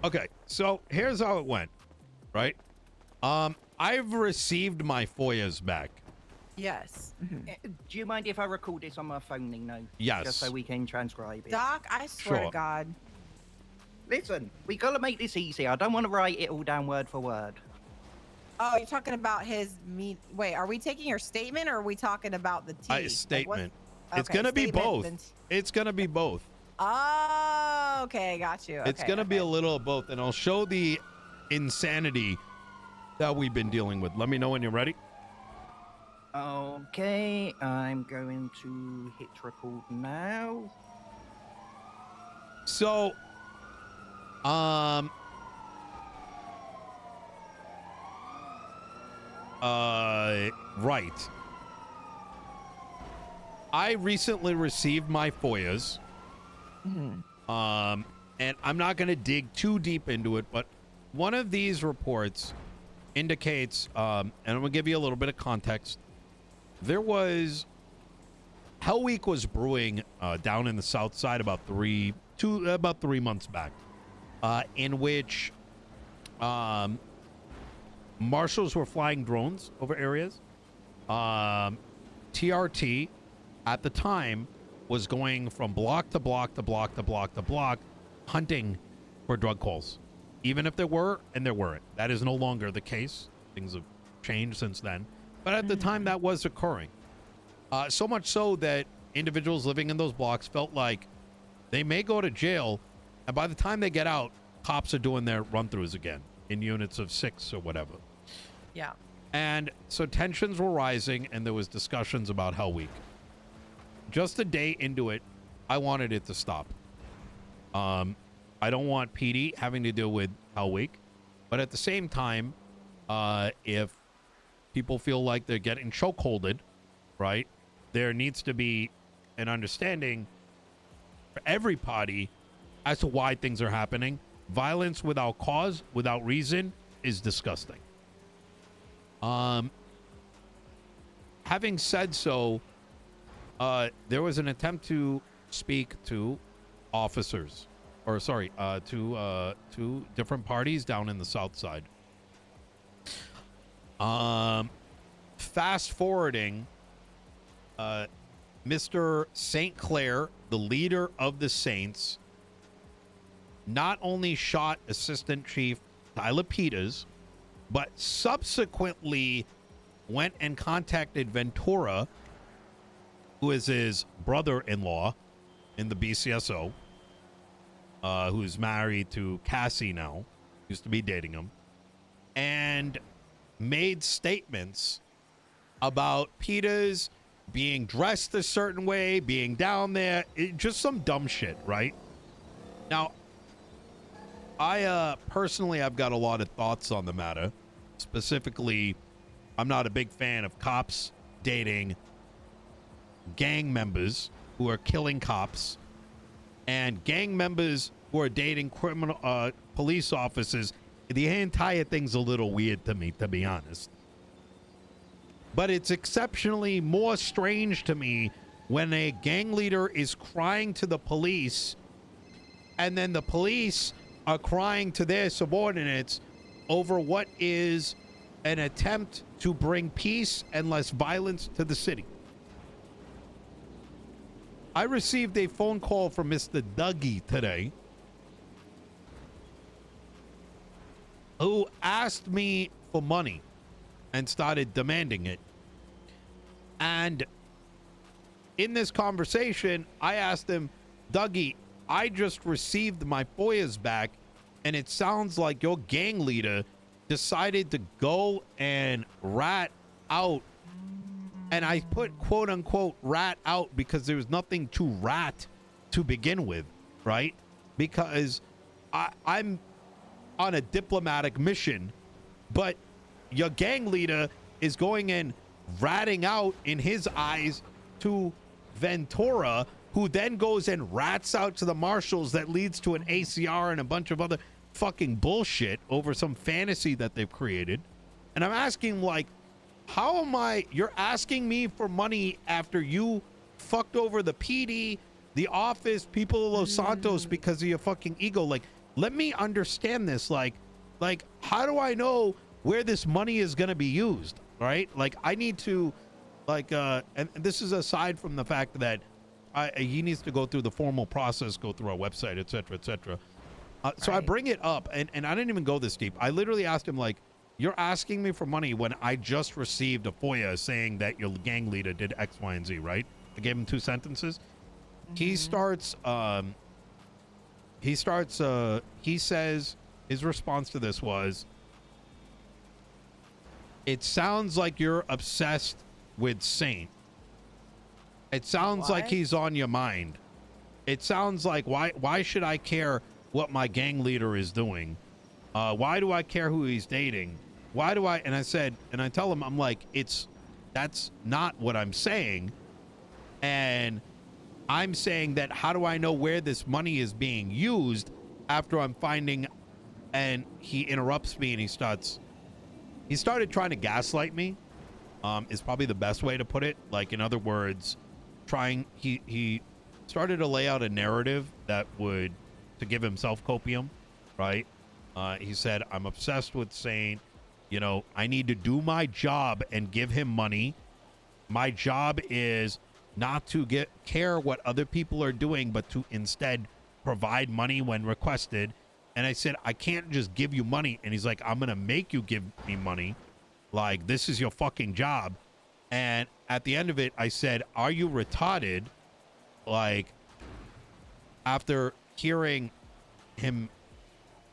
Okay, so here's how it went, right? I've received my FOIAs back. Yes. Do you mind if I record this on my phone, Nino? Yes. Just so we can transcribe it. Doc, I swear Sure. to God. Listen, we gotta make this easy. I don't want to write it all down word for word. Oh, you're talking about his Wait, are we taking your statement or are we talking about the tea? Statement. Like, it's gonna be both. It's gonna be both. Oh, okay, got you. It's gonna be a little of both, and I'll show the insanity that we've been dealing with. Let me know when you're ready. Okay, I'm going to hit record now. So, right. I recently received my FOIAs. And I'm not going to dig too deep into it, but one of these reports indicates, and I'm going to give you a little bit of context. There was Hell Week was brewing down in the south side about 3 months back, in which marshals were flying drones over areas. TRT at the time was going from block to block to block to block to block, hunting for drug calls, even if there were and there weren't. That is no longer the case. Things have changed since then. But at the time, that was occurring. So much so that individuals living in those blocks felt like they may go to jail, and by the time they get out, cops are doing their run-throughs again in units of 6 or whatever. Yeah. And so tensions were rising, and there was discussions about Hell Week. Just a day into it, I wanted it to stop. I don't want PD having to deal with Hell Week, but at the same time, if people feel like they're getting chokeholded, right, there needs to be an understanding for every party as to why things are happening. Violence without cause, without reason, is disgusting. Having said so, there was an attempt to speak to officers, or sorry, to different parties down in the south side. Fast forwarding, Mr. St. Clair, the leader of the Saints, not only shot Assistant Chief Tyler Peters, but subsequently went and contacted Ventura, who is his brother-in-law in the BCSO, who's married to Cassie now, used to be dating him, and made statements about Peters being dressed a certain way, being down there, just some dumb shit, right? Now, I personally, I've got a lot of thoughts on the matter. Specifically, I'm not a big fan of cops dating gang members who are killing cops, and gang members who are dating criminal police officers. The entire thing's a little weird to me, to be honest. But it's exceptionally more strange to me when a gang leader is crying to the police, and then the police are crying to their subordinates over what is an attempt to bring peace and less violence to the city. I received a phone call from Mr. Dougie today, who asked me for money and started demanding it. And in this conversation, I asked him, Dougie, I just received my FOIAs back, and it sounds like your gang leader decided to go and rat out. And I put quote unquote rat out because there was nothing to rat to begin with, right? Because I'm on a diplomatic mission, but your gang leader is going and ratting out in his eyes to Ventura, who then goes and rats out to the marshals. That leads to an ACR and a bunch of other fucking bullshit over some fantasy that they've created. And I'm asking, like, how am I, you're asking me for money after you fucked over the PD, the office, people of Los Santos because of your fucking ego? Like, let me understand this. Like how do I know where this money is going to be used? Right? Like I need to, like, and this is aside from the fact that he needs to go through the formal process, go through our website, etc., etc. So I bring it up, and I didn't even go this deep. I literally asked him, like, you're asking me for money when I just received a FOIA saying that your gang leader did X, Y, and Z, right? I gave him 2 sentences. He starts, he says, his response to this was, it sounds like you're obsessed with Saint. It sounds like he's on your mind. It sounds like, why should I care what my gang leader is doing? Why do I care who he's dating? Why do I? And I said, and I tell him, I'm like, that's not what I'm saying. And I'm saying that how do I know where this money is being used after I'm finding, and he interrupts me and he started trying to gaslight me, is probably the best way to put it. Like, in other words, he started to lay out a narrative that would, to give himself copium, right? He said, I'm obsessed with Saint. You know, I need to do my job and give him money. My job is not to care what other people are doing, but to instead provide money when requested. And I said, I can't just give you money. And he's like, I'm going to make you give me money. Like, this is your fucking job. And at the end of it, I said, are you retarded? Like, after hearing him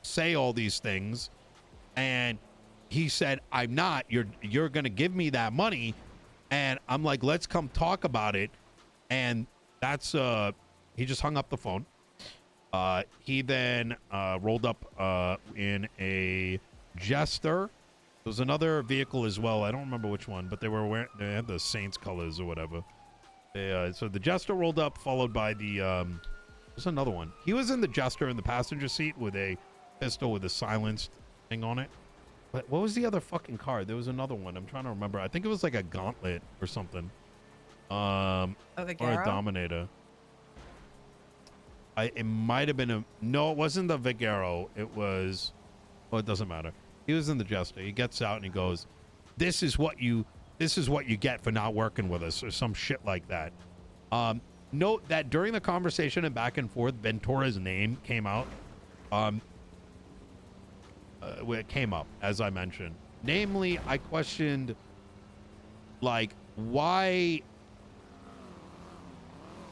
say all these things, and he said, I'm not, you're going to give me that money. And I'm like, let's come talk about it. And that's, he just hung up the phone. He then rolled up in a Jester. There was another vehicle as well. I don't remember which one, but they had the Saints colors or whatever. So the Jester rolled up, followed by the, there's another one. He was in the Jester in the passenger seat with a pistol with a silenced thing on it. But what was the other fucking car? There was another one. I'm trying to remember. I think it was like a Gauntlet or something. Or a Dominator. It might have been no, it wasn't the Vigero. It was, well, it doesn't matter. He was in the Jester. He gets out and he goes, this is what you get for not working with us, or some shit like that. Note that during the conversation and back and forth, Ventura's name came out. It came up, as I mentioned. Namely, I questioned, like, why.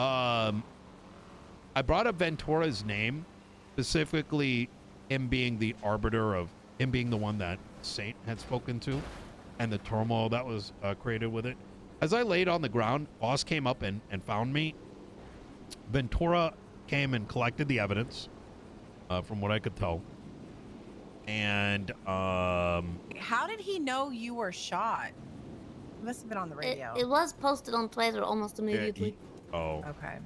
I brought up Ventura's name, specifically him being the arbiter of, him being the one that Saint had spoken to, and the turmoil that was created with it. As I laid on the ground, Boss came up and found me. Ventura came and collected the evidence, from what I could tell. And how did he know you were shot? It must have been on the radio. It was posted on Twitter almost immediately. Okay.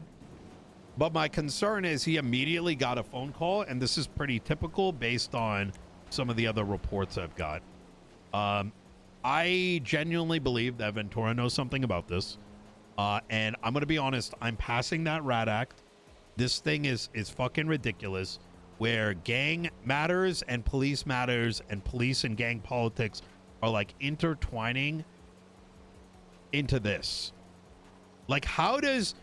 But my concern is he immediately got a phone call, and this is pretty typical based on some of the other reports I've got. I genuinely believe that Ventura knows something about this. And I'm going to be honest, I'm passing that rat act. This thing is fucking ridiculous, where gang matters and police and gang politics are like intertwining into this. Like, how does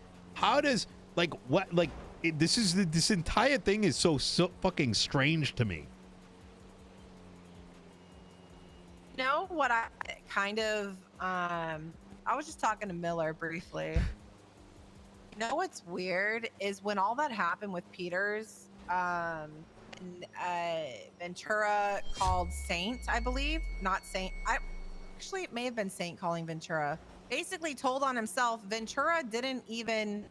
like what, like this entire thing is so fucking strange to me. You know what I kind of I was just talking to Miller briefly. You know what's weird is when all that happened with Peters, Ventura called Saint, I believe, not Saint. Actually, it may have been Saint calling Ventura. Basically told on himself. Ventura didn't even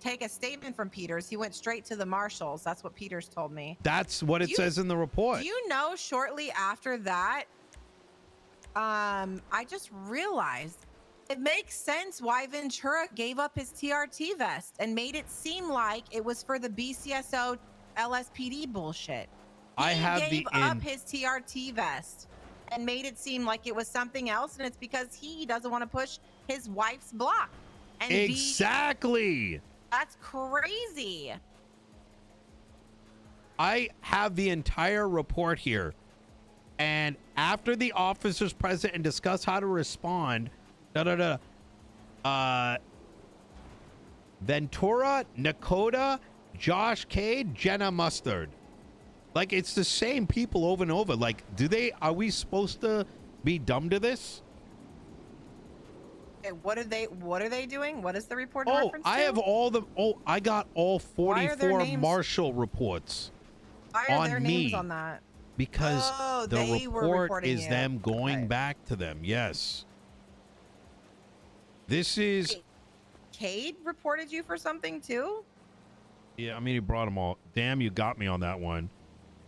take a statement from Peters. He went straight to the marshals. That's what Peters told me. That's what it says in the report. Do you know, shortly after that, I just realized it makes sense why Ventura gave up his TRT vest and made it seem like it was for the BCSO LSPD bullshit. He gave up his TRT vest and made it seem like it was something else, and it's because he doesn't want to push his wife's block. And exactly. That's crazy. I have the entire report here. And after the officers present and discuss how to respond, Ventura, Nakota, Josh Cade, Jenna Mustard. Like, it's the same people over and over. Like, are we supposed to be dumb to this? Okay, what are they doing? What is the report? Oh, I got all 44 names? Marshall reports. Why are on their me. names on that? Because the they were report reporting is you. them going Okay. back to them. Yes. This is... Wait, Cade reported you for something too? Yeah, I mean, he brought them all. Damn, you got me on that one.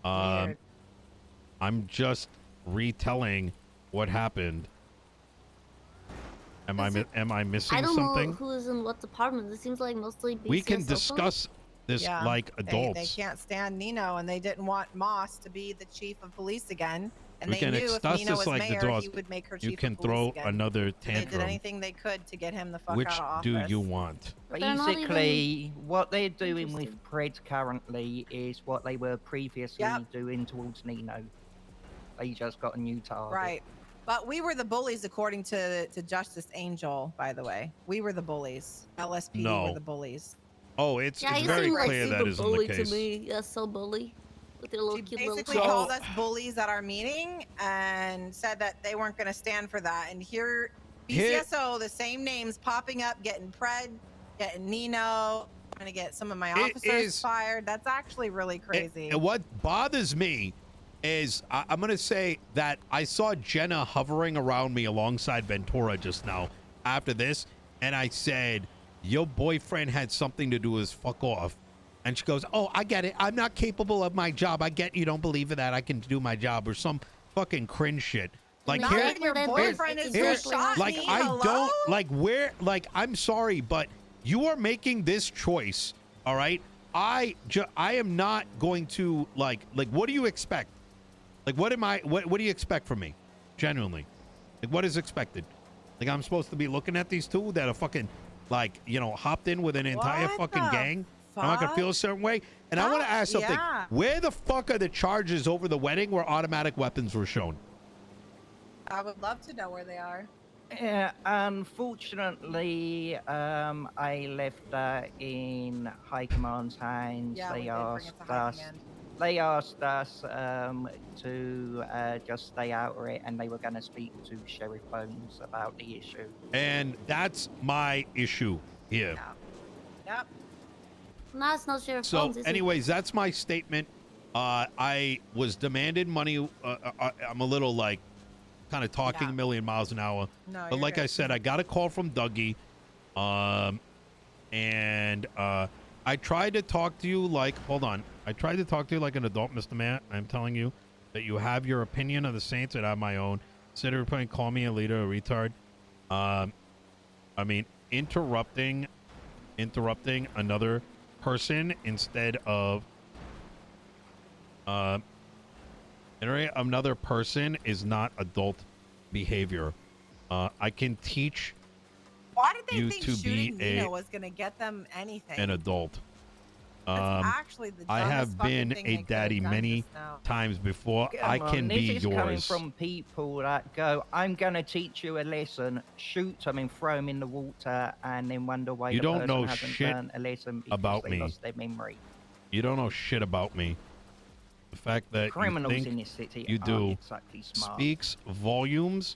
Weird. I'm just retelling what happened. Am I missing I don't something? know who is in what department. It seems like mostly BCSO We can police. discuss this Yeah, like adults. They can't stand Nino, and they didn't want Moss to be the chief of police again. And We they can knew if discuss Nino this was like the mayor, adults. he would make her You chief can of police throw again. another They did tantrum. anything they could to get him the fuck Which out of office. do you want? But they're not Basically, what they're doing with interested. Pred currently is what they were previously Yep. doing towards Nino. They just got a new target. Right. But we were the bullies, according to Justice Angel, by the way. We were the bullies. LSPD No. were the bullies. Oh, it's Yeah, you very seem like clear that super isn't bully the to case. me. Yeah, so bully. With your little She cute little basically face. called us bullies at our meeting and said that they weren't going to stand for that. And here, BCSO, the same names popping up, getting Pred, getting Nino, trying to get some of my officers is- fired. That's actually really crazy. And what bothers me is I'm going to say that I saw Jenna hovering around me alongside Ventura just now after this. And I said, your boyfriend had something to do with fuck off. And she goes, oh, I get it. I'm not capable of my job. I get you don't believe in that. I can do my job or some fucking cringe shit. Like Not here, when your boyfriend is here- who shot like me. I Hello? don't like where like I'm sorry, but you are making this choice. All right. I am not going to like what do you expect? Like what do you expect from me? Genuinely. Like what is expected? Like I'm supposed to be looking at these two that are fucking like, hopped in with an entire What fucking the gang. I'm not gonna feel a certain way. And I want to ask something. Yeah. Where the fuck are the charges over the wedding where automatic weapons were shown? I would love to know where they are. Yeah, unfortunately, I left that in High Command's hands. Yeah, we they did bring it asked to High us. Command. They asked us to just stay out of it, and they were going to speak to Sheriff Bones about the issue. And that's my issue here. Yeah. Yep. No, it's not Sheriff So, Bones, is it? anyways, that's my statement. I was demanded money. I'm a little like kind of talking Yeah. a million miles an hour. No, But you're like I good. said, I got a call from Dougie. And I tried to talk to you like, hold on. I tried to talk to you like an adult, Mr. Matt. I'm telling you that you have your opinion of the Saints and I have my own. Instead of playing call me a leader, a retard. I mean, interrupting another person instead of another person is not adult behavior. I can teach Why did they you think to be shooting a- Nino was going to get them anything? an adult. That's actually the I dumbest have fucking been thing a they could've daddy done many just now. times before. Come I on, can be this is coming yours. from people that go, I'm going to teach you a lesson, shoot them and throw them in the water, and then wonder why You the don't person know hasn't shit learned a lesson because about they me. lost their memory. You don't know shit about me. The fact that Criminals you in think this city you aren't do exactly smart. speaks volumes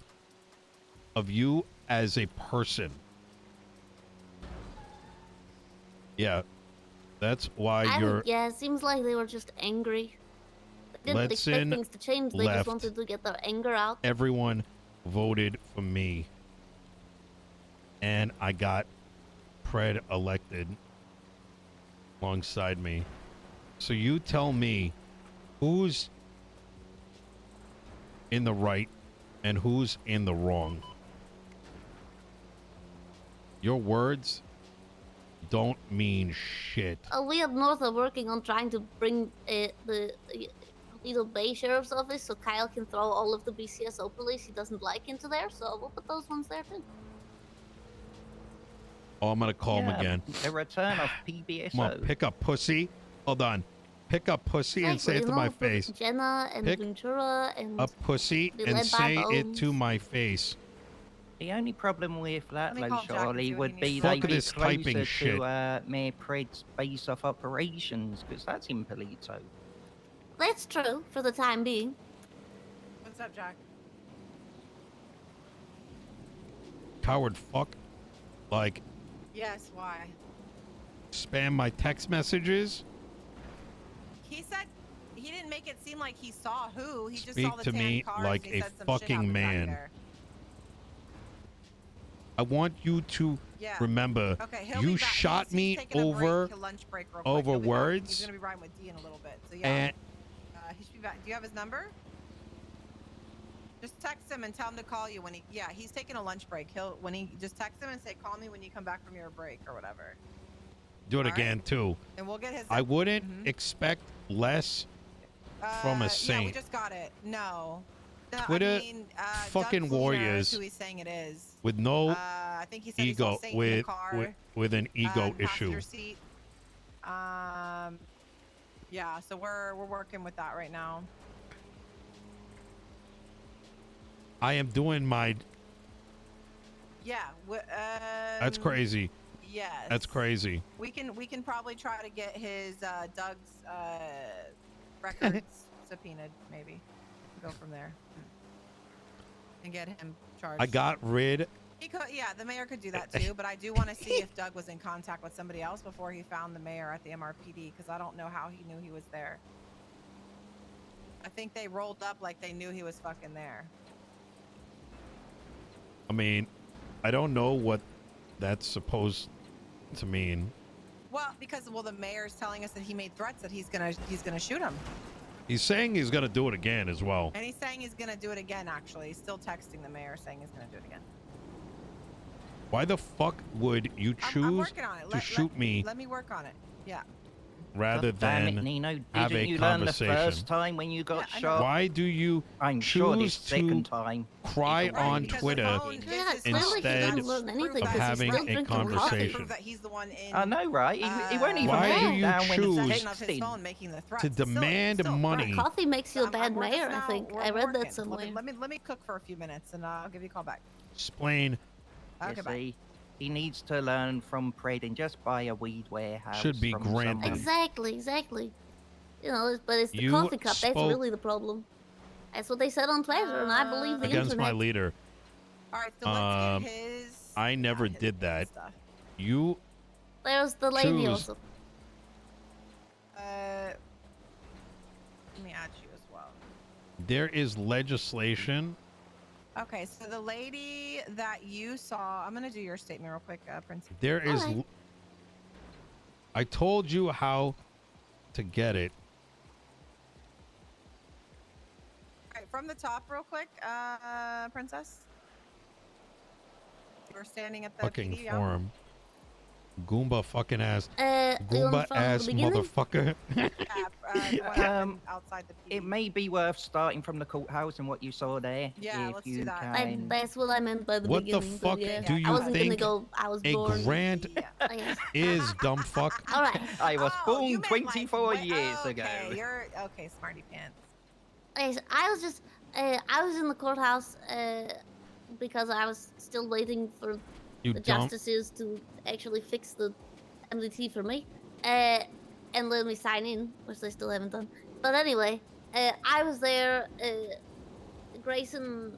of you as a person. Yeah, that's why you're. Yeah, it seems like they were just angry. They didn't expect Letson things to change. They left. just wanted to get their anger out. Everyone voted for me, and I got Pred elected alongside me. So you tell me who's in the right and who's in the wrong. Your words don't mean shit. We at North are working on trying to bring the Little Bay Sheriff's Office so Kyle can throw all of the BCSO police he doesn't like into there. So we'll put those ones there too. Oh, I'm gonna call him Yeah, again. The return of PBSO. Come on, pick up, pussy. Hold on. Pick up pussy and say it to my face. Jenna and Pick Ventura and a pussy be and led by say it Bones. to my face. The only problem with that, Let me though, call Jack and Charlie, see what he would be needs. Fuck they'd be this typing closer shit. to Mayor Pred's base of operations, because that's in Polito. That's true for the time being. What's up, Jack? Coward fuck. Like, Yes, why? spam my text messages. He said he didn't make it seem like he saw who. He just Speak saw the to tan me cars like and he a said some shit fucking happened back man. there. I want you to Yeah. remember, Okay, he'll you be back. shot He's me taking a over break, a lunch break real quick. over He'll be back. words. He's gonna be riding with D in a little bit. So yeah, and he should be back. Do you have his number? Just text him and tell him to call you when he. Yeah, he's taking a lunch break. When he just text him and say, "Call me when you come back from your break" or whatever. do it All right. again too. And we'll get his. I wouldn't expect less from a Yeah, we saint. just got it. No. Twitter I mean, fucking Doug Fleener warriors is who he's saying it is. with no I think he said he saw ego, Saint in the with, car, with an ego issue. passenger seat. Yeah, so we're working with that right now. I am doing my. Yeah. That's crazy. Yes. That's crazy. We can probably try to get his Doug's records subpoenaed, maybe. Go from there and get him charged. I got rid. He could, yeah, the mayor could do that too, but I do want to see if Doug was in contact with somebody else before he found the mayor at the MRPD, because I don't know how he knew he was there. I think they rolled up like they knew he was fucking there. I mean, I don't know what that's supposed to mean. Well, because the mayor's telling us that he made threats that he's gonna shoot him, He's saying he's gonna do it again as well. and he's saying he's gonna do it again. Actually, he's still texting the mayor saying he's gonna do it again. Why the fuck would you I'm choose working on it. to shoot me Let me work on it. Yeah. rather God damn it, than Nino, have didn't a you learn the conversation? first time when you got Yeah, I know. shot? Why do you I'm sure this choose second to time. cry Right, on because the Twitter phone is Yeah, his clearly phone. he instead didn't learn anything of because he's having still a drinking conversation? Prove coffee. that he's the one in. I know, right? He won't even Why do back you down when choose he's possession of his texting. phone, making the threats. to It's still- demand it's still- money? Coffee makes you a I'm bad working mayor, I now. think. We're I read working. that somewhere. Let me cook for a few minutes and I'll give you a call back. Explain. Okay, You bye. see, he needs to learn from Pred and just buy a weed warehouse. Should be from granted. someone. Exactly. You know, but it's the You coffee cup. That's spoke- really the problem. That's what they said on Twitter, and I believe the Against internet. my leader. All right, so let's get his. I never his did that. stuff. You There's the lady Choose. also. Let me add you as well. there is legislation. Okay, so the lady that you saw, I'm gonna do your statement real quick, Prince. There is. Alright. I told you how to get it. All right, from the top, real quick, Princess. You were standing at the Fucking PD, yeah? forum. Goomba fucking ass. You want Goomba from ass the beginning? motherfucker. Yeah, the one happened outside the PD. It may be worth starting from the courthouse and what you saw there. Yeah, if let's do you that. Can. That's what I meant by the What the beginning. fuck but yeah. do you I wasn't gonna think go. I was a born. grant Yeah. Yes. is, dumb fuck? All right. I was Oh, born you meant, 24 like, years okay, ago. You're okay, smarty pants. Yes, I was just. I was in the courthouse because I was still waiting for You the dumb. justices to actually fix the MDT for me and let me sign in, which they still haven't done. But anyway, I was there. Grayson,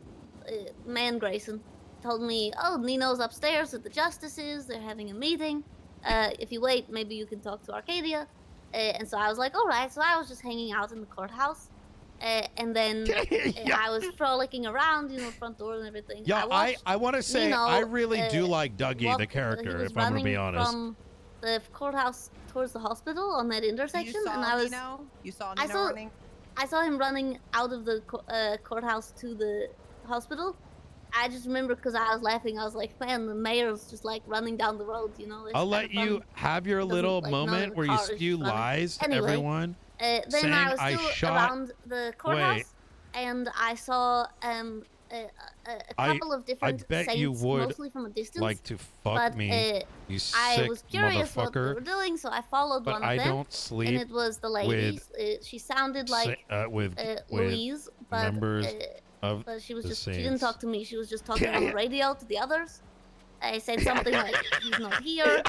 Grayson, told me, "Oh, Nino's upstairs with the justices. They're having a meeting. If you wait, maybe you can talk to Arcadia." And so I was like, "All right." So I was just hanging out in the courthouse. And then I was frolicking around, front door and everything. Yeah, watched I want to say Nino, I really do like Dougie, walk- the he character, was if I'm gonna be running honest. From the courthouse towards the hospital on that intersection, You saw and I was Nino? You saw I Nino saw- running? I saw him running out of the courthouse to the hospital. I just remember because I was laughing. I was like, "Man, the mayor's just like running down the road, It's I'll kinda let you fun. have your Doesn't, little like, none of moment the where you cars spew running. lies to Anyway, everyone. Then saying I was I still shot- around the courthouse, Wait. and I saw a couple of different bet saints, you would mostly from a distance. like to fuck but me, you I sick was curious what they motherfucker. were doing, so I followed But one of I them. don't sleep And it was the lady. She sounded like with Louise, but members of but she was the just she didn't Saints. talk to me. She was just talking on the radio to the others. I said something like he's not here.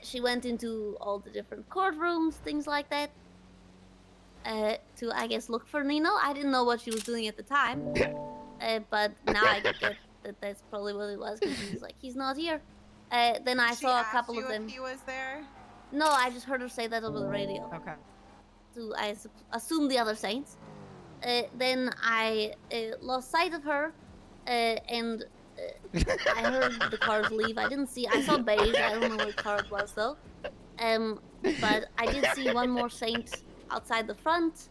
She went into all the different courtrooms, things like that. To I guess look for Nino. I didn't know what she was doing at the time, but now I get that that's probably what it was because she's like he's not here. Then I saw a couple of them. If he was there? No, I just heard her say that over the radio. Okay. So I assumed the other saints. Then I lost sight of her, and I heard the cars leave. I didn't see. I saw beige. I don't know what car it was though. But I did see one more saint outside the front,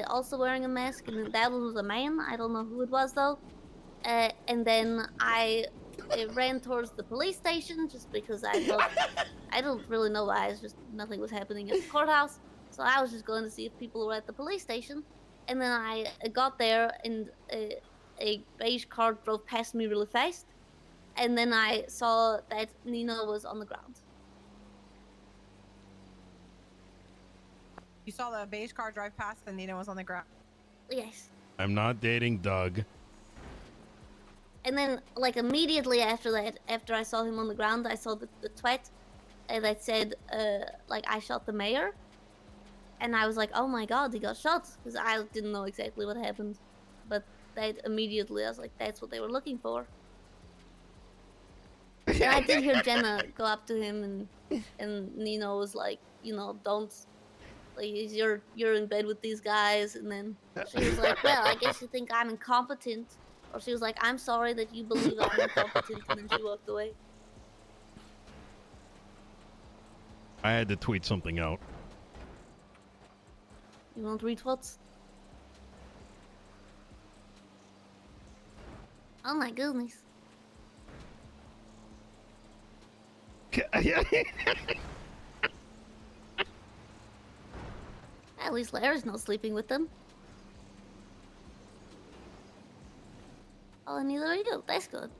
also wearing a mask, and that was a man. I don't know who it was though. And then I ran towards the police station just because I thought I don't really know why. It's just nothing was happening at the courthouse, so I was just going to see if people were at the police station. And then I got there, and a beige car drove past me really fast. And then I saw that Nino was on the ground. You saw the beige car drive past and Nino was on the ground? Yes. I'm not dating Doug. And then, like, immediately after that, after I saw him on the ground, I saw the tweet that said, like, I shot the mayor. And I was like, oh my god, he got shot. Because I didn't know exactly what happened. But that immediately, I was like, that's what they were looking for. And I did hear Jenna go up to him, and Nino was like, you know, don't, like, you're in bed with these guys. And then she was like, well, I guess you think I'm incompetent. Or she was like, I'm sorry that you believe I'm incompetent. And then she walked away. I had to tweet something out. You want retweets? Oh my goodness. At least Larry's not sleeping with them. Oh, and neither are you. That's good.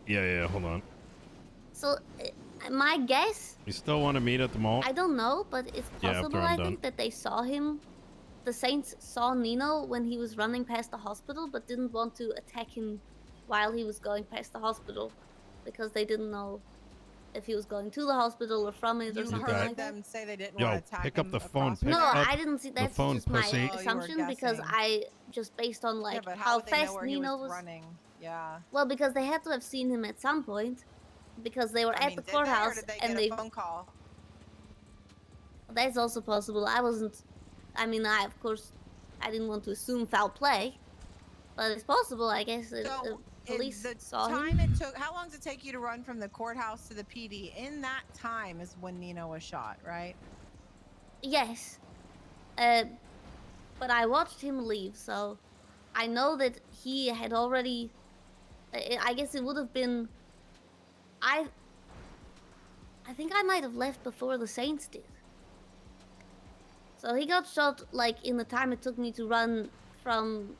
Yeah, hold on. So, my guess... You still want to meet at the mall? I don't know, but it's possible, I think, that they saw him. The Saints saw Nino when he was running past the hospital, but didn't want to attack him while he was going past the hospital. Because they didn't know if he was going to the hospital or from it or something like that. Them say they didn't want to attack pick up the phone. No, I didn't see. That's phone, just my pussy. assumption because I just based on like how fast Nino was running. Yeah. Well, because they had to have seen him at some point, because they were at the courthouse and they. Phone call? That's also possible. I wasn't. I mean, of course, I didn't want to assume foul play, but it's possible. I guess the police saw him. It took. How long did it take you to run from the courthouse to the PD? In that time is when Nino was shot, right? Yes. But I watched him leave, so I know that he had already. I guess it would have been. I think I might have left before the Saints did. So he got shot like in the time it took me to run from.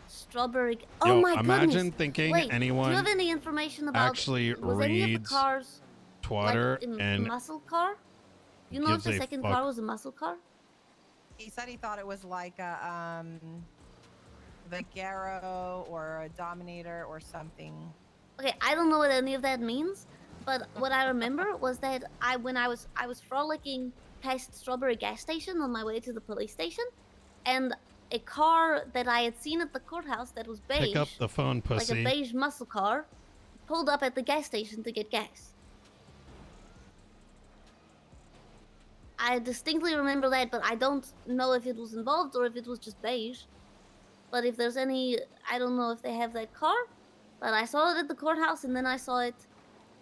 Strawberry. Oh my goodness! Imagine thinking anyone. Do you have any information about actually was reads any of the cars Twitter like and muscle car? You know if the second car was a muscle car? He said he thought it was like a Vagero or a Dominator or something. Okay, I don't know what any of that means, but what I remember was that when I was frolicking past Strawberry gas station on my way to the police station, and a car that I had seen at the courthouse that was beige, pick up the phone, pussy. like a beige muscle car, pulled up at the gas station to get gas. I distinctly remember that, but I don't know if it was involved or if it was just beige. But if there's any, I don't know if they have that car, but I saw it at the courthouse and then I saw it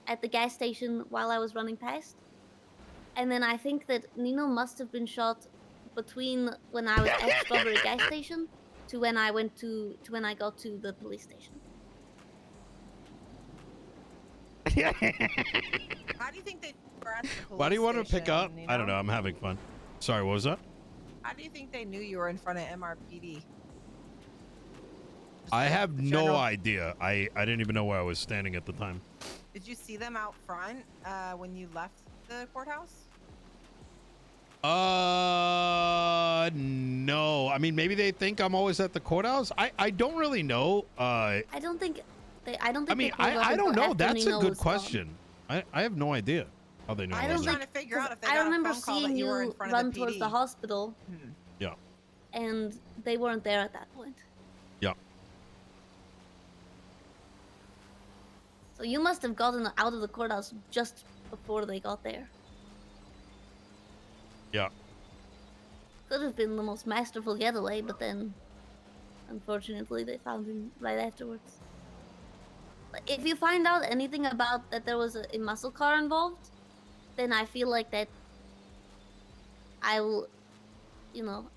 at the gas station while I was running past. And then I think that Nino must have been shot between when I was at Strawberry gas station to when I went to when I got to the police station. How do you think that were at the Why do you want to police pick up? station, I don't know. I'm having fun. Sorry, what was that? How do you think they knew you were in front of MRPD? I have no General- idea. I didn't even know where I was standing at the time. Did you see them out front when you left the courthouse? No. I mean, maybe they think I'm always at the courthouse. I don't really know. I don't think they. I don't think. I mean, they pulled up I don't until know. after That's Nino a good was gone. question. I have no idea how they know. I I was was trying there. to figure out if they I got remember a phone call that seeing you were in you front run of the towards the PD. hospital, Yeah. and they weren't there at that point. Yeah. So you must have gotten out of the courthouse just before they got there. Yeah. Could have been the most masterful getaway, but then, unfortunately, they found him right afterwards. But if you find out anything about that there was a muscle car involved, then I feel like that I will,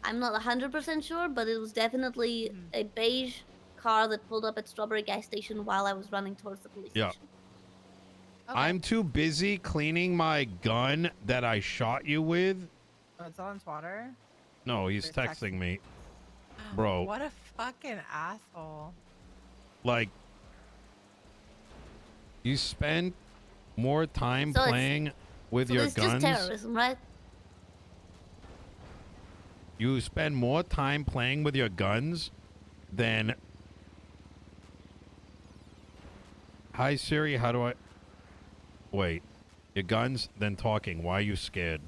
I'm not 100% sure, but it was definitely a beige car that pulled up at Strawberry gas station while I was running towards the police Yeah. station. Okay. I'm too busy cleaning my gun that I shot you with. Oh, it's on water. No, he's They're texting texting. me. Bro. What a fucking asshole. Like, you spend more time So it's- playing with So your it's guns. just terrorism, right? You spend more time playing with your guns than. Hi Siri, how do I? Wait, your guns than talking. Why are you scared?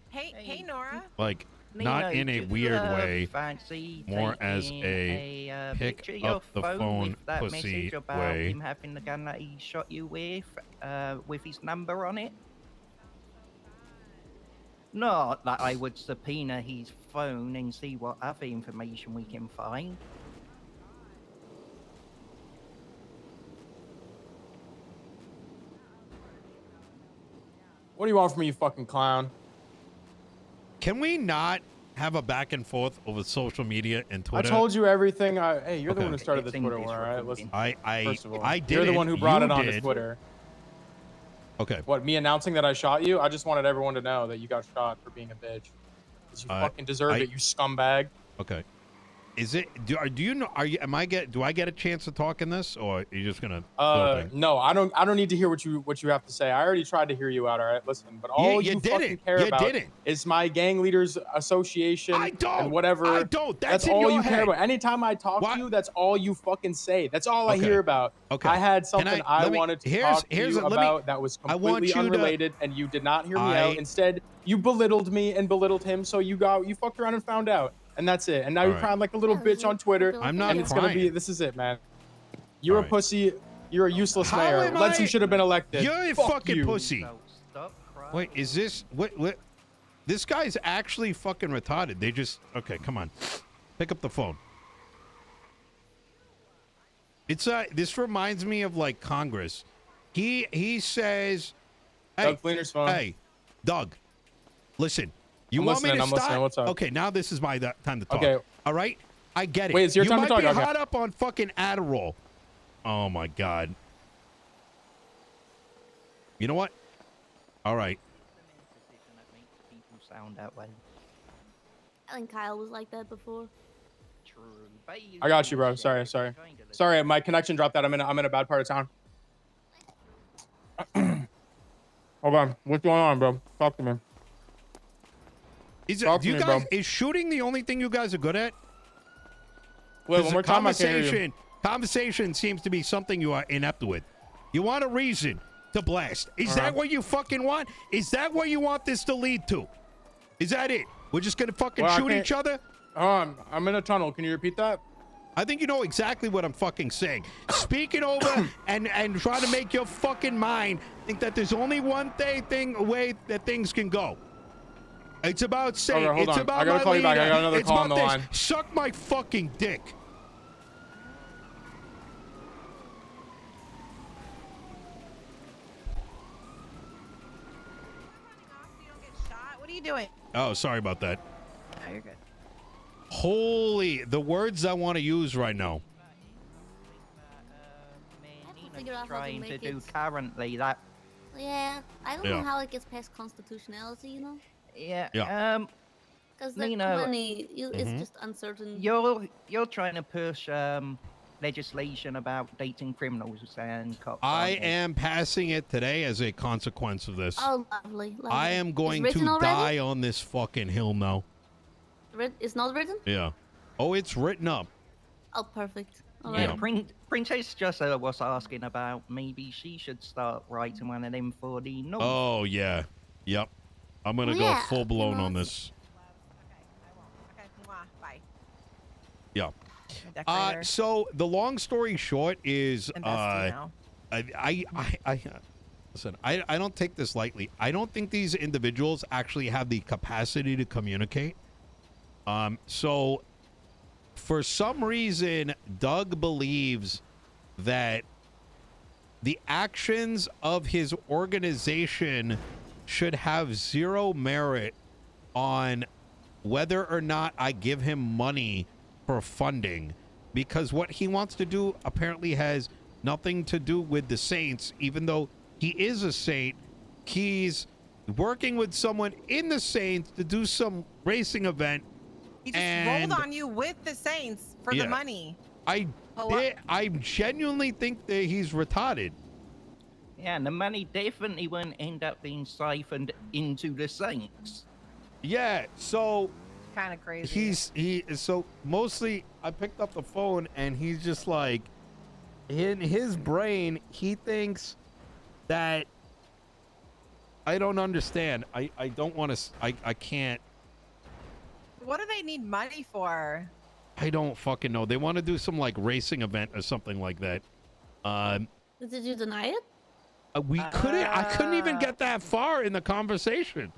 Hey, Nora. Like, not Nino, in a do you, weird way. Fancy more as taking a pick picture of up your the phone with that pussy message about way. him having the gun that he shot you with his number on it? Not that I would subpoena his phone and see what other information we can find. What do you want from me, you fucking clown? Can we not have a back and forth over social media and Twitter? I told you everything. Hey, you're the Okay. one who started the It's in Twitter this war, all right? recording. Listen, first of all, I did. you're the one who brought it on did. to Twitter. Okay. What, me announcing that I shot you? I just wanted everyone to know that you got shot for being a bitch. 'Cause you fucking deserved it, you scumbag. Okay. Is it? Do you know? Do I get a chance to talk in this, or are you just gonna? No, I don't need to hear what you have to say. I already tried to hear you out, all right? Listen, but all you fucking didn't. care You about didn't. is my gang leaders association and whatever. I don't. That's in all your you care head. about. Anytime I talk to you, that's all you fucking say. That's all I Okay. hear about. Okay. I had something I wanted to talk to you about that was completely unrelated, and you did not hear me out. Instead, you belittled me and belittled him, so you fucked around and found out. And that's it. And now All you're right. crying like a little bitch on Twitter. I'm not And it's gonna crying. be. This is it, man. You're All a right. pussy. You're a useless How mayor. am Letson I- should have been elected. You're a Fuck fucking you. pussy. So stop crying. Wait, is this what? This guy's actually fucking retarded. They just okay. Come on, pick up the phone. It's this reminds me of like Congress. He says, "Hey, Doug Cleaner's phone. hey, Doug, listen. You I'm want me listening, to I'm start? listening. What's up? Okay, now this is my time to talk. Okay. All right, I get it. Wait, it's your you time to might talk, be okay. hot up on fucking Adderall. Oh my god. You know what? All right. That makes people sound that way. I think Kyle was like that before. True. I got you, bro. Sorry. Sorry, my connection dropped out. I'm in a bad part of town. Hold on. What's going on, bro? Talk to me. Do you guys, is shooting the only thing you guys are good at? Wait, one more time. I can't hear you. Conversation seems to be something you are inept with. You want a reason to blast. Is that what you fucking want? Is that what you want this to lead to? Is that it? We're just gonna fucking shoot each other? I'm in a tunnel. Can you repeat that? I think you know exactly what I'm fucking saying. Speak it over and try to make your fucking mind think that there's only one way that things can go. It's about saying, Okay, hold it's on. about I gotta my call you back. leader. I got another It's call on about the this. line. Suck my fucking dick. What are you doing? Oh, sorry about that. No, you're good. Holy, the words I want to use right now. Nino figure out how to trying make to do it. currently. That Yeah, I don't know how it gets past constitutionality, you know? yeah. Because there's too Nino, many. It's just uncertain. you're trying to push legislation about dating criminals and cops. I aren't you? am passing it today as a consequence of this. Oh, lovely. I am going It's to written already? die on this fucking hill now. It's not written? Yeah. Oh, it's written up. Oh, perfect. All Yeah, right. Princess just was asking about maybe she should start writing one of them for the North. Oh, yeah. Yep. I'm going to go full blown on this. Okay, mwah, bye. Yeah. Decorator. So the long story short is, And bestie now. listen, I don't take this lightly. I don't think these individuals actually have the capacity to communicate. So for some reason, Doug believes that the actions of his organization should have zero merit on whether or not I give him money for funding, because what he wants to do apparently has nothing to do with the Saints. Even though he is a Saint, he's working with someone in the Saints to do some racing event. He just rolled on you with the Saints for the money. I genuinely think that he's retarded. Yeah, and the money definitely won't end up being siphoned into the Saints. Yeah, so Kind of crazy. So mostly I picked up the phone and he's just like, in his brain he thinks that I don't understand. I don't want to. I can't. What do they need money for? I don't fucking know. They want to do some like racing event or something like that. Did you deny it? We couldn't. I couldn't even get that far in the conversation.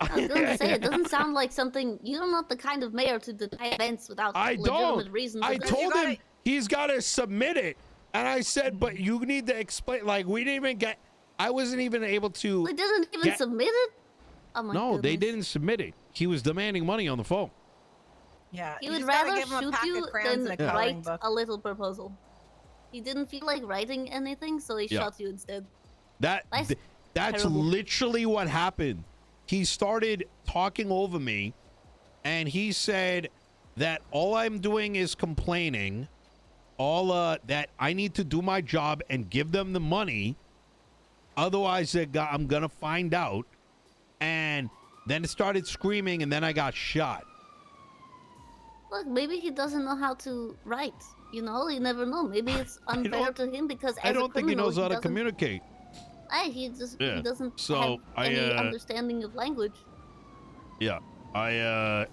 I was going to say, it doesn't sound like something. You're not the kind of mayor to deny events without legitimate reasons. I told him he's got to submit it, and I said, but you need to explain. Like, we didn't even get. I wasn't even able to. They didn't even submit it. Oh my No, goodness. they didn't submit it. He was demanding money on the phone. Yeah, He would rather shoot you than write a little proposal. He didn't feel like writing anything, so he shot you instead. That's terrible. literally what happened. He started talking over me, and he said that all I'm doing is complaining, that I need to do my job and give them the money, otherwise I'm gonna find out. And then it started screaming, and then I got shot. Look, maybe he doesn't know how to write. You know, you never know. Maybe it's unfair to him because as I don't think he knows how to doesn't- communicate. He doesn't So, have any understanding of language. Yeah, I yeah.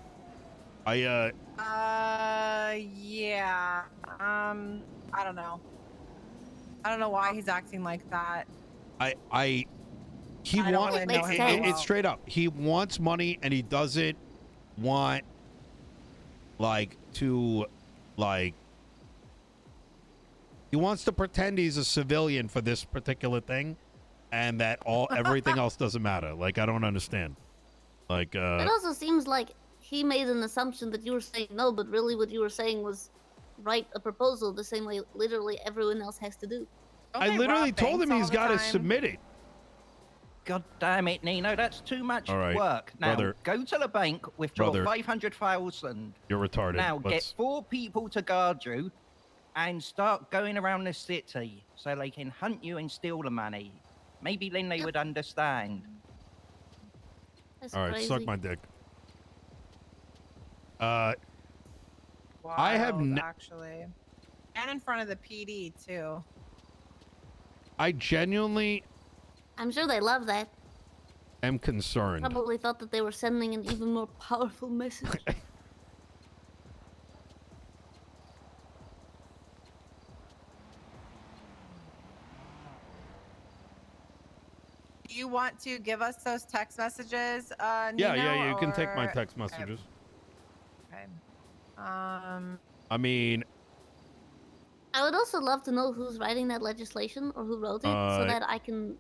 I don't know. I don't know why he's acting like that. He wants it's straight up. He wants money, and he doesn't want he wants to pretend he's a civilian for this particular thing, and that everything else doesn't matter. Like, I don't understand. Like, it also seems like he made an assumption that you were saying no, but really what you were saying was write a proposal the same way literally everyone else has to do. I literally told him he's got to submit it. God damn it, Nino, that's too much All right, work. Now, brother. go to the bank, withdraw Brother. 500,000. You're retarded. Now, get 4 people to guard you and start going around the city so they can hunt you and steal the money. Maybe then they would understand. That's All right, crazy. suck my dick. Wild, I have actually, and in front of the PD too. I genuinely I'm sure they love that. am concerned. Probably thought that they were sending an even more powerful message. Do you want to give us those text messages, Nino, Yeah, you can take my or- text messages. Okay. I mean, I would also love to know who's writing that legislation or who wrote it, so that I can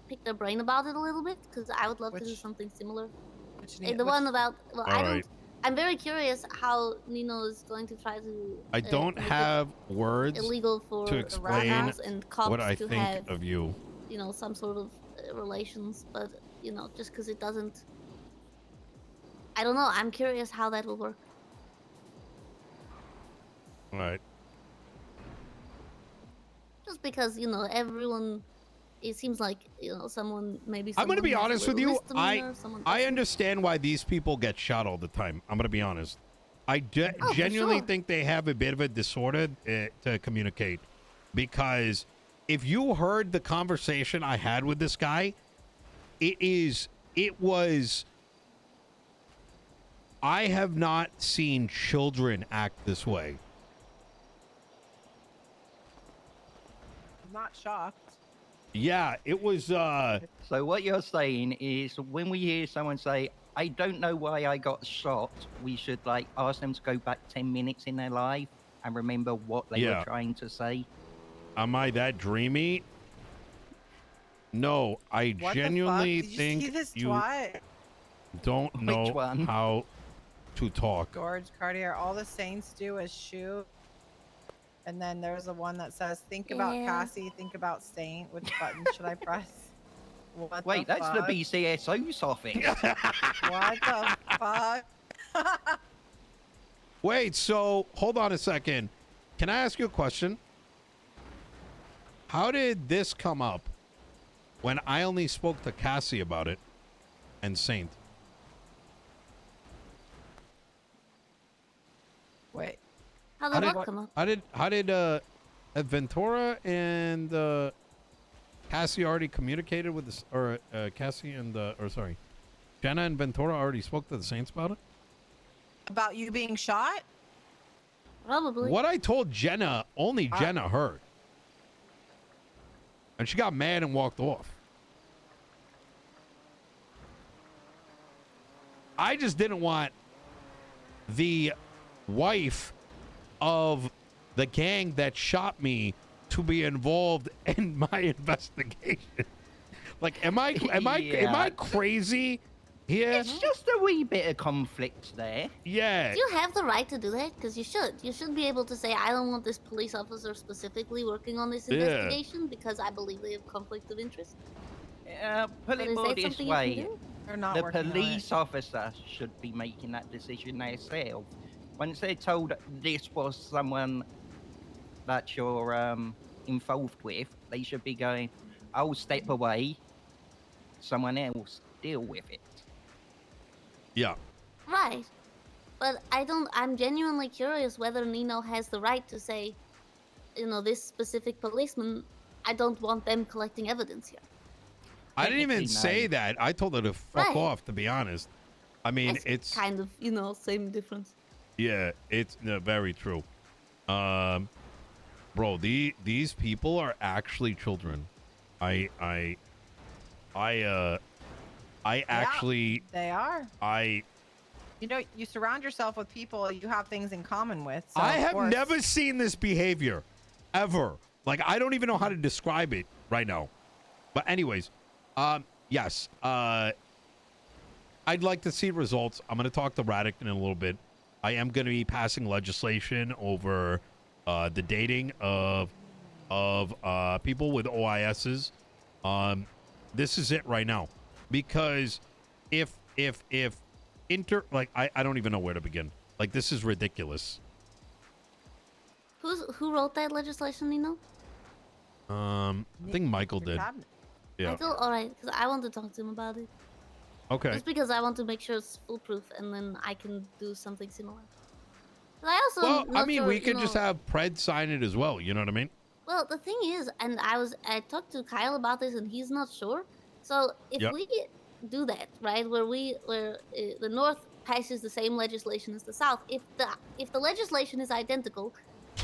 pick their brain about it a little bit, because I would love to do something similar. The one about, well, I'm very curious how Nino is going to try to. I don't have words illegal for to explain and cops what I to think have, of you. You know, some sort of relations, but you know, just because it doesn't. I don't know. I'm curious how that will work. All right. Just because, you know, everyone, it seems like, you know, someone maybe. I'm going to be honest with you. I doesn't. understand why these people get shot all the time. I'm going to be honest. I genuinely think they have a bit of a disorder to communicate, because if you heard the conversation I had with this guy, it was. I have not seen children act this way. I'm not shocked. Yeah, it was. So what you're saying is, when we hear someone say, "I don't know why I got shot," we should like ask them to go back 10 minutes in their life and remember what they were trying to say. Am I that dreamy? No, I genuinely think you see this you twat? don't know how to talk. George Cartier, all the Saints do is shoot. And then there's the one that says, think about Cassie, think about Saint. Which button should I press? Wait, that's the BCSO's office. What the fuck? Wait, so hold on a second. Can I ask you a question? How did this come up when I only spoke to Cassie about it and Saint? Wait. How did what come up? How did Ventura and Cassie already communicated with this, or Cassie and Jenna and Ventura already spoke to the Saints about it? About you being shot? Probably. What I told Jenna, only Jenna heard. And she got mad and walked off. I just didn't want the wife of the gang that shot me to be involved in my investigation. Like, am I crazy here? It's just a wee bit of conflict there. Yeah. Do you have the right to do that? Because you should. You should be able to say, I don't want this police officer specifically working on this investigation because I believe they have conflict of interest. Put it more this way. The police officer should be making that decision themselves. Once they're told this was someone that you're involved with, they should be going, I'll step away, someone else deal with it. Yeah. Right. But I'm genuinely curious whether Nino has the right to say, you know, this specific policeman, I don't want them collecting evidence here. I didn't even say that. I told her to fuck off, to be honest. I mean, it's kind of, you know, same difference. Yeah, it's very true. Bro, these people are actually children. I actually they are. You know, you surround yourself with people you have things in common with. So I have never seen this behavior ever. Like, I don't even know how to describe it right now. But anyways, yes. I'd like to see results. I'm going to talk to Radic in a little bit. I am going to be passing legislation over the dating of people with OISs. This is it right now, because if I don't even know where to begin. Like, this is ridiculous. Who wrote that legislation, Nino? I think Michael did. Yeah. Michael, all right, because I want to talk to him about it. Okay. Just because I want to make sure it's foolproof, and then I can do something similar. But I also we could just have Pred sign it as well. You know what I mean? Well, the thing is, and I talked to Kyle about this, and he's not sure. So if we do that, right, where the North passes the same legislation as the South, if the legislation is identical,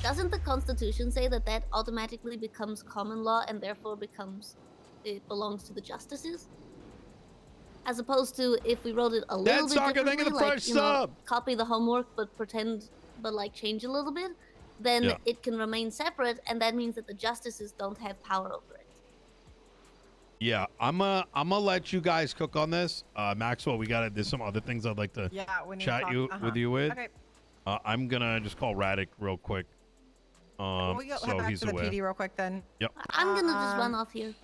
doesn't the Constitution say that automatically becomes common law and therefore it belongs to the justices? As opposed to if we wrote it a little bit differently, like, copy the homework but like change a little bit, then it can remain separate, and that means that the justices don't have power over it. Yeah, I'm gonna let you guys cook on this. Maxwell, there's some other things I'd like to chat with you with. Okay. I'm gonna just call Radic real quick. We'll head so back he's to the away. PD real quick then. Yep. I'm gonna just run off here.